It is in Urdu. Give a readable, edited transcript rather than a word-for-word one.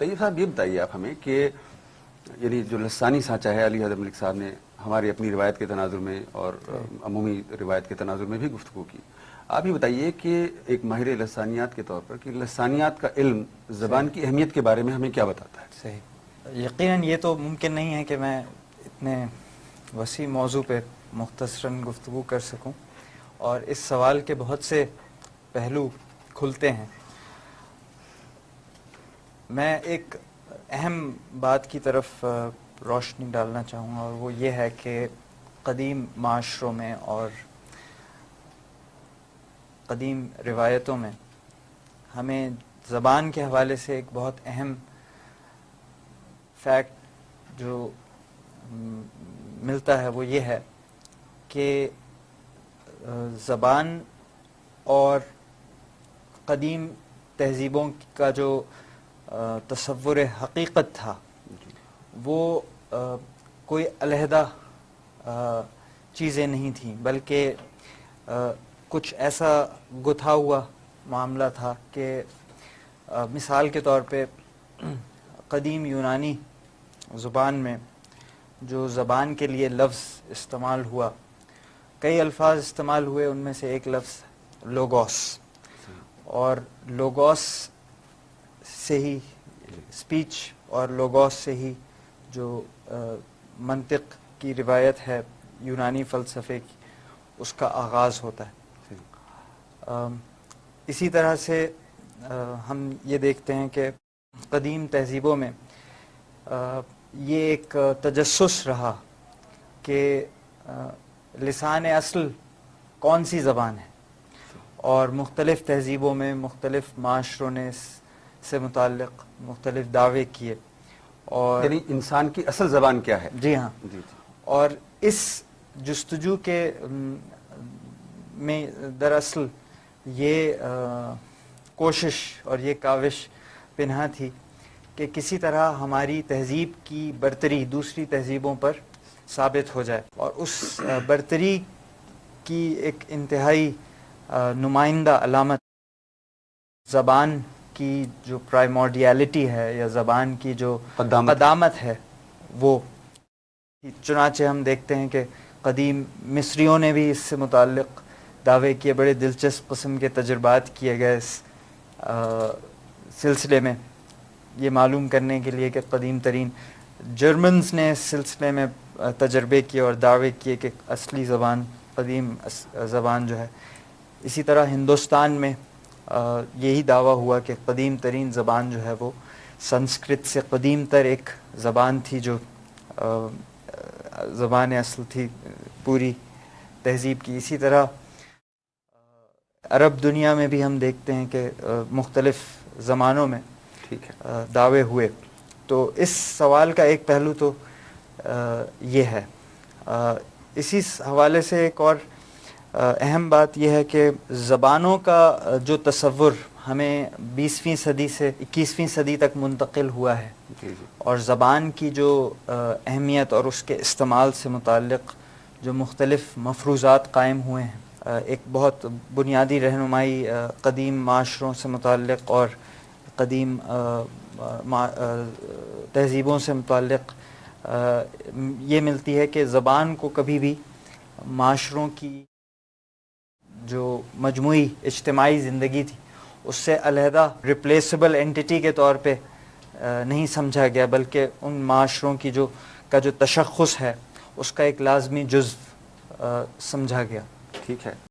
طیب صاحب یہ بتائیے آپ ہمیں کہ یعنی جو لسانی سانچہ ہے علی حیدر ملک صاحب نے ہماری اپنی روایت کے تناظر میں اور عمومی روایت کے تناظر میں بھی گفتگو کی. آپ یہ بتائیے کہ ایک ماہر لسانیات کے طور پر کہ لسانیات کا علم زبان کی اہمیت کے بارے میں ہمیں کیا بتاتا ہے؟ صحیح. یقیناً یہ تو ممکن نہیں ہے کہ میں اتنے وسیع موضوع پہ مختصراً گفتگو کر سکوں، اور اس سوال کے بہت سے پہلو کھلتے ہیں. میں ایک اہم بات کی طرف روشنی ڈالنا چاہوں گا، اور وہ یہ ہے کہ قدیم معاشروں میں اور قدیم روایتوں میں ہمیں زبان کے حوالے سے ایک بہت اہم فیکٹ جو ملتا ہے وہ یہ ہے کہ زبان اور قدیم تہذیبوں کا جو تصور حقیقت تھا وہ کوئی علیحدہ چیزیں نہیں تھیں، بلکہ کچھ ایسا گتھا ہوا معاملہ تھا کہ مثال کے طور پہ قدیم یونانی زبان میں جو زبان کے لیے لفظ استعمال ہوا، کئی الفاظ استعمال ہوئے، ان میں سے ایک لفظ لوگوس، اور لوگوس سے ہی اسپیچ اور لوگوس سے ہی جو منطق کی روایت ہے یونانی فلسفے کی، اس کا آغاز ہوتا ہے. اسی طرح سے ہم یہ دیکھتے ہیں کہ قدیم تہذیبوں میں یہ ایک تجسس رہا کہ لسان اصل کون سی زبان ہے، اور مختلف تہذیبوں میں مختلف معاشروں نے اس سے متعلق مختلف دعوے کیے. اور یعنی انسان کی اصل زبان کیا ہے؟ جی ہاں. اور اس جستجو کے میں دراصل یہ کوشش اور یہ کاوش پنہاں تھی کہ کسی طرح ہماری تہذیب کی برتری دوسری تہذیبوں پر ثابت ہو جائے، اور اس برتری کی ایک انتہائی نمائندہ علامت زبان کی جو پرائمورڈیالٹی ہے یا زبان کی جو قدامت ہے وہ. چنانچہ ہم دیکھتے ہیں کہ قدیم مصریوں نے بھی اس سے متعلق دعوے کیے، بڑے دلچسپ قسم کے تجربات کیے گئے اس سلسلے میں، یہ معلوم کرنے کے لیے کہ قدیم ترین جرمنز نے اس سلسلے میں تجربے کیے اور دعوے کیے کہ اصلی زبان قدیم زبان جو ہے. اسی طرح ہندوستان میں یہی دعویٰ ہوا کہ قدیم ترین زبان جو ہے وہ سنسکرت سے قدیم تر ایک زبان تھی جو زبان اصل تھی پوری تہذیب کی. اسی طرح عرب دنیا میں بھی ہم دیکھتے ہیں کہ مختلف زمانوں میں دعوے ہوئے. تو اس سوال کا ایک پہلو تو یہ ہے. اسی حوالے سے ایک اور اہم بات یہ ہے کہ زبانوں کا جو تصور ہمیں 20ویں صدی سے 21ویں صدی تک منتقل ہوا ہے، اور زبان کی جو اہمیت اور اس کے استعمال سے متعلق جو مختلف مفروضات قائم ہوئے ہیں، ایک بہت بنیادی رہنمائی قدیم معاشروں سے متعلق اور قدیم تہذیبوں سے متعلق یہ ملتی ہے کہ زبان کو کبھی بھی معاشروں کی جو مجموعی اجتماعی زندگی تھی اس سے علیحدہ ریپلیسبل اینٹی کے طور پہ نہیں سمجھا گیا، بلکہ ان معاشروں کی جو تشخص ہے اس کا ایک لازمی جزو سمجھا گیا. ٹھیک ہے.